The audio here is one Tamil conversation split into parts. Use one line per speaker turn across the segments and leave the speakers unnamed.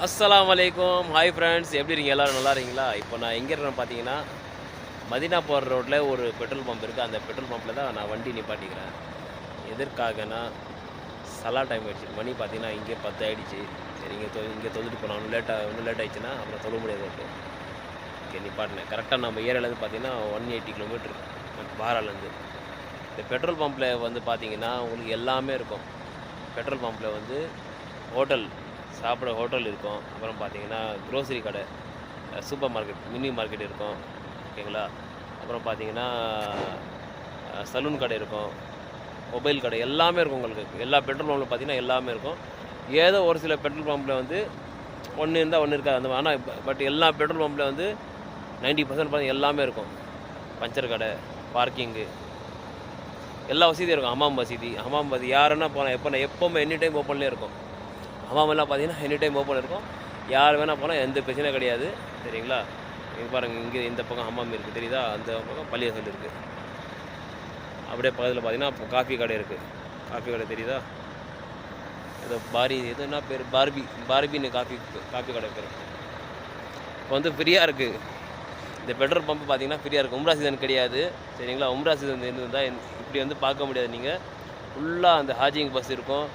அஸ்ஸலாமு அலைக்கும். ஹாய் ஃப்ரெண்ட்ஸ், எப்படி இருக்கீங்க? எல்லோரும் நல்லா இருக்கீங்களா? இப்போ நான் எங்கே இருக்கேன்னு பார்த்தீங்கன்னா, மதீனா போகிற ரோட்டில் ஒரு பெட்ரோல் பம்ப் இருக்குது. அந்த பெட்ரோல் பம்பில் தான் நான் வண்டி நிப்பாட்டிக்கிறேன். எதற்காகனா, சலா டைம் ஆகிடுச்சு. மணி பார்த்தீங்கன்னா இங்கே 10 ஆகிடுச்சு. சரி, இங்கே தொழுதுட்டு போனோம். இன்னும் லேட் ஆகிடுச்சுன்னா அப்புறம் தொழ முடியாது. ஓகே, நிப்பாட்டினேன். கரெக்டாக நம்ம ஏரியாவிலேருந்து பார்த்தீங்கன்னா 180 கிலோமீட்டர் பாராலேருந்து. இந்த பெட்ரோல் பம்பில் வந்து பார்த்தீங்கன்னா உங்களுக்கு எல்லாமே இருக்கும். பெட்ரோல் பம்பில் வந்து ஹோட்டல், சாப்பிட ஹோட்டல் இருக்கும். அப்புறம் பார்த்தீங்கன்னா க்ரோசரி கடை, சூப்பர் மார்க்கெட், மினி மார்க்கெட் இருக்கும். ஓகேங்களா? அப்புறம் பார்த்தீங்கன்னா சலூன் கடை இருக்கும், மொபைல் கடை எல்லாமே இருக்கும் உங்களுக்கு. எல்லா பெட்ரோல் பம்பில் பார்த்தீங்கன்னா எல்லாமே இருக்கும். ஏதோ ஒரு சில பெட்ரோல் பம்பில் வந்து ஒன்று இருந்தால் ஒன்று இருக்காது அந்த. ஆனால் பட் எல்லா பெட்ரோல் பம்பில் வந்து 90% பார்த்தீங்கன்னா எல்லாமே இருக்கும். பஞ்சர் கடை, பார்க்கிங்கு, எல்லா வசதியும் இருக்கும். ஹமாம் வசதி யாருன்னா போனால் எப்போவுமே எனி டைம் ஓப்பன்லேயே இருக்கும். ஹமாமெல்லாம் பார்த்தீங்கன்னா எனி டைம் ஓப்பன் இருக்கும். யார் வேணால் போனால் எந்த பிரச்சனையும் கிடையாது. சரிங்களா? இங்கே பாருங்கள், இங்கே இந்த பக்கம் ஹமாம் இருக்குது தெரியுதா? அந்த பக்கம் பள்ளிவாசல் இருக்குது. அப்படியே பக்கத்தில் பார்த்தீங்கன்னா காஃபி கடை இருக்குது. காஃபி கடை தெரியுதா? ஏதோ என்ன பேர், பார்பின்னு காஃபி கடை பேர். இப்போ வந்து ஃப்ரீயாக இருக்குது. இந்த பெட்ரோல் பம்பு பார்த்தீங்கன்னா ஃப்ரீயாக இருக்குது. உம்ரா சீசன் கிடையாது. சரிங்களா? உம்ரா சீசன் இருந்தால் இப்படி வந்து பார்க்க முடியாது. நீங்கள் ஃபுல்லாக அந்த ஹாஜிங் பஸ் இருக்கும்.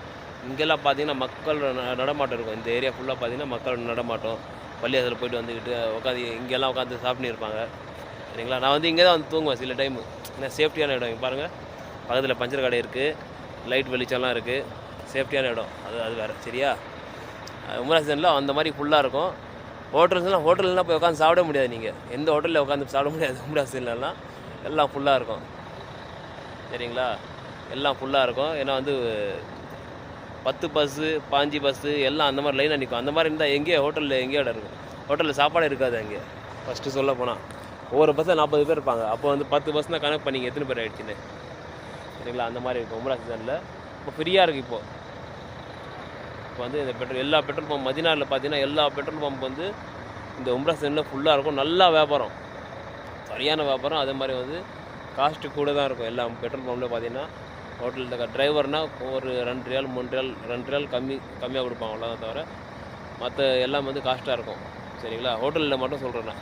இங்கெல்லாம் பார்த்தீங்கன்னா மக்கள் நடமாட்டம் இருக்கும். இந்த ஏரியா ஃபுல்லாக பார்த்தீங்கன்னா மக்கள் நடமாட்டம். பள்ளியாசலில் போய்ட்டு வந்துக்கிட்டு உட்காந்து இங்கெல்லாம் உட்காந்து சாப்பிட்டு இருப்பாங்க. சரிங்களா? நான் வந்து இங்கே தான் வந்து தூங்குவேன் சில டைமு. ஏன்னா சேஃப்டியான இடம். இங்கே பாருங்கள், பக்கத்தில் பஞ்சர் கடை இருக்குது, லைட் வெளிச்சம்லாம் இருக்குது. சேஃப்டியான இடம். அது வேறு. சரியா? உம்ரா சீசனில் அந்த மாதிரி ஃபுல்லாக இருக்கும். ஹோட்டல்லாம் போய் உட்காந்து சாப்பிட முடியாது. நீங்கள் எந்த ஹோட்டலில் உட்காந்து சாப்பிட முடியாது. உம்ரா சீசன்லலாம் எல்லாம் ஃபுல்லாக இருக்கும். சரிங்களா? எல்லாம் ஃபுல்லாக இருக்கும். ஏன்னா வந்து 10 பஸ்ஸு 15 பஸ்ஸு எல்லாம் அந்த மாதிரி லைனாக நிற்கும். அந்த மாதிரி இருந்தால் எங்கேயோ ஹோட்டலில் எங்கேயோ இடம் இருக்கும். ஹோட்டலில் சாப்பாடு இருக்காது அங்கே. ஃபஸ்ட்டு சொல்ல போனால் ஒவ்வொரு பஸ்ஸில் 40 பேர் இருப்பாங்க. அப்போ வந்து 10 பஸ் தான் கனெக்ட் பண்ணிங்க எத்தனை பேர் ஆகிடுச்சின்னு. சரிங்களா? அந்த மாதிரி இருக்கும் உம்ரா சீசனில். இப்போ ஃப்ரீயாக இருக்குது. இப்போ வந்து இந்த எல்லா பெட்ரோல் பம்ப் மதீனாவில் பார்த்தீங்கன்னா எல்லா பெட்ரோல் பம்ப் வந்து இந்த உம்ரா சீசனில் ஃபுல்லாக இருக்கும். நல்லா வியாபாரம், சரியான வியாபாரம். அதே மாதிரி வந்து காஸ்ட்டு கூட தான் இருக்கும். எல்லா பெட்ரோல் பம்பில் பார்த்தீங்கன்னா ஹோட்டலில் டிரைவர்னால் ஒரு 2 ரியால் 3 ரியால் 2 ரியால் கம்மியாக கொடுப்பாங்க. அவ்வளோதான் தவிர மற்ற எல்லாம் வந்து காஸ்ட்டாக இருக்கும். சரிங்களா? ஹோட்டலில் மட்டும் சொல்கிறேன் நான்.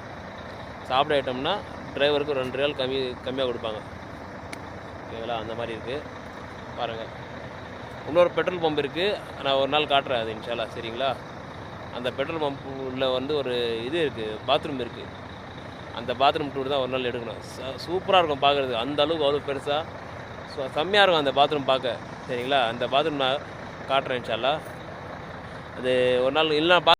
சாப்பிட ஐட்டம்னா டிரைவருக்கு 2 ரியால் கம்மியாக கொடுப்பாங்க. ஓகேங்களா? அந்த மாதிரி இருக்குது. பாருங்கள், இன்னொரு பெட்ரோல் பம்ப் இருக்குது. நான் ஒரு நாள் காட்டுறேன் அது இன்ஷா அல்லாஹ். சரிங்களா? அந்த பெட்ரோல் பம்பில் வந்து ஒரு இது இருக்குது, பாத்ரூம் இருக்குது. அந்த பாத்ரூம் டூர் தான் ஒரு நாள் எடுக்கணும். சூப்பராக இருக்கும் பார்க்குறதுக்கு. அந்த அளவுக்கு அவ்வளோ பெருசாக செம்மையாக இருக்கும் அந்த பாத்ரூம் பார்க்க. சரிங்களா? அந்த பாத்ரூம் நான் காட்டுறேன் இன்ஷா அல்லாஹ். அது ஒரு நாள் இல்லைனா